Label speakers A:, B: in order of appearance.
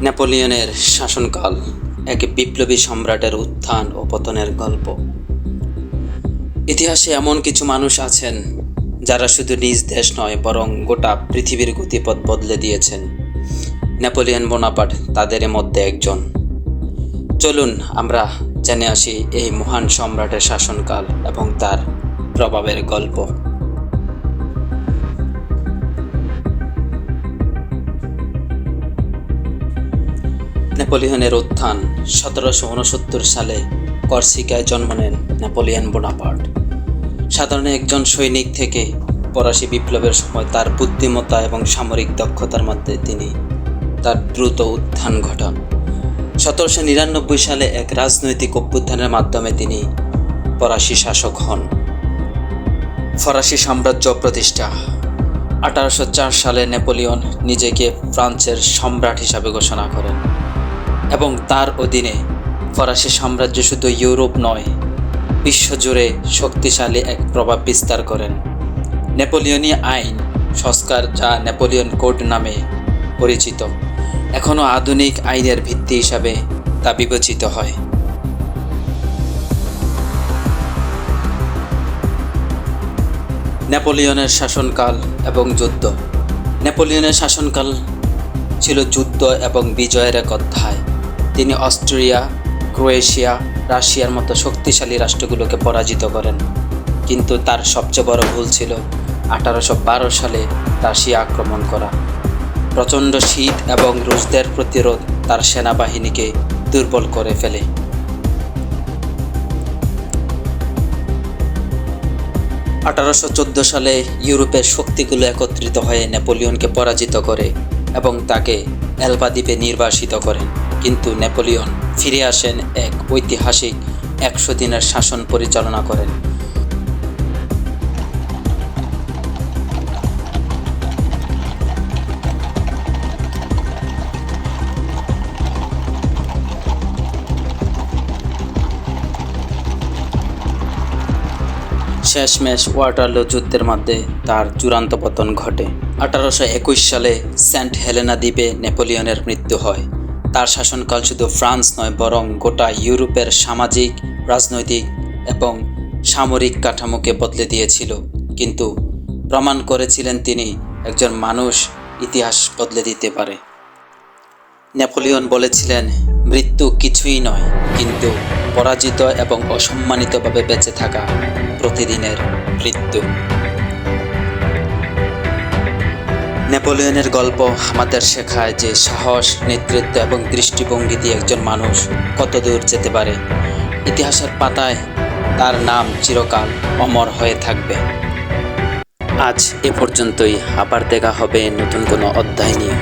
A: নেপোলিয়নের শাসনকাল, এক বিপ্লবী সম্রাটের উত্থান ও পতনের গল্প। ইতিহাসে এমন কিছু মানুষ আছেন যারা শুধু নিজ দেশ নয় বরং গোটা পৃথিবীর গতিপথ বদলে দিয়েছেন। নেপোলিয়ন বোনাপার্ট তাদের মধ্যে একজন। চলুন আমরা জেনে আসি এই মহান সম্রাটের শাসনকাল এবং তার প্রভাবের গল্প। নেপোলিয়নের উত্থান। 1769 সালে কর্সিকায় জন্ম নেন নেপোলিয়ন বোনাপার্ট। সাধারণ একজন সৈনিক থেকে ফরাসি বিপ্লবের সময় তার বুদ্ধিমত্তা এবং সামরিক দক্ষতার মধ্যে তিনি তার দ্রুত উত্থান ঘটান। 1799 সালে এক রাজনৈতিক অভ্যুত্থানের মাধ্যমে তিনি ফরাসি শাসক হন। ফরাসি সাম্রাজ্য প্রতিষ্ঠা। 1804 সালে নেপোলিয়ন নিজেকে ফ্রান্সের সম্রাট হিসাবে ঘোষণা করেন এবং তার অধীনে ফরাসি সাম্রাজ্য শুধু ইউরোপ নয়, বিশ্বজুড়ে শক্তিশালী এক প্রভাব বিস্তার করেন। নেপোলিয়নি আইন সংস্কার, যা নেপোলিয়ন কোড নামে পরিচিত, এখনও আধুনিক আইনের ভিত্তি হিসাবে তা বিবেচিত হয়। নেপোলিয়নের শাসনকাল এবং যুদ্ধ। নেপোলিয়নের শাসনকাল ছিল যুদ্ধ এবং বিজয়ের এক অধ্যায়। তিনি অস্ট্রিয়া, ক্রোয়েশিয়া, রাশিয়ার মতো শক্তিশালী রাষ্ট্রগুলোকে পরাজিত করেন, কিন্তু তার সবচেয়ে বড় ভুল ছিল 1812 সালে রাশিয়া আক্রমণ করা। প্রচণ্ড শীত এবং রুশদের প্রতিরোধ তার সেনাবাহিনীকে দুর্বল করে ফেলে। 1814 সালে ইউরোপের শক্তিগুলো একত্রিত হয়ে নেপোলিয়নকে পরাজিত করে এবং তাকে এলবা দ্বীপে নির্বাসিত করেন, কিন্তু নেপোলিয়ন ফিরে আসেন এক ঐতিহাসিক 100 দিনের শাসন পরিচালনা করেন। শেষমেশ ওয়াটারলু যুদ্ধের মধ্যে তার চূড়ান্ত পতন ঘটে। 1821 সালে সেন্ট হেলেনা দ্বীপে নেপোলিয়নের মৃত্যু হয়। তার শাসনকাল শুধু ফ্রান্স নয় বরং গোটা ইউরোপের সামাজিক, রাজনৈতিক এবং সামরিক কাঠামোকে বদলে দিয়েছিল, কিন্তু প্রমাণ করেছিলেন তিনি একজন মানুষ ইতিহাস বদলে দিতে পারে। নেপোলিয়ন বলেছিলেন, মৃত্যু কিছুই নয়, কিন্তু পরাজিত এবং অসম্মানিতভাবে বেঁচে থাকা প্রতিদিনের মৃত্যু। নেপোলিয়নের গল্প আমাদের শেখায় যে সাহস, নেতৃত্ব এবং দৃষ্টিভঙ্গি দিয়ে একজন মানুষ কত দূর যেতে পারে। ইতিহাসের পাতায় তার নাম চিরকাল অমর হয়ে থাকবে। আজ এ পর্যন্তই। আবার দেখা হবে নতুন কোনো অধ্যায় নিয়ে।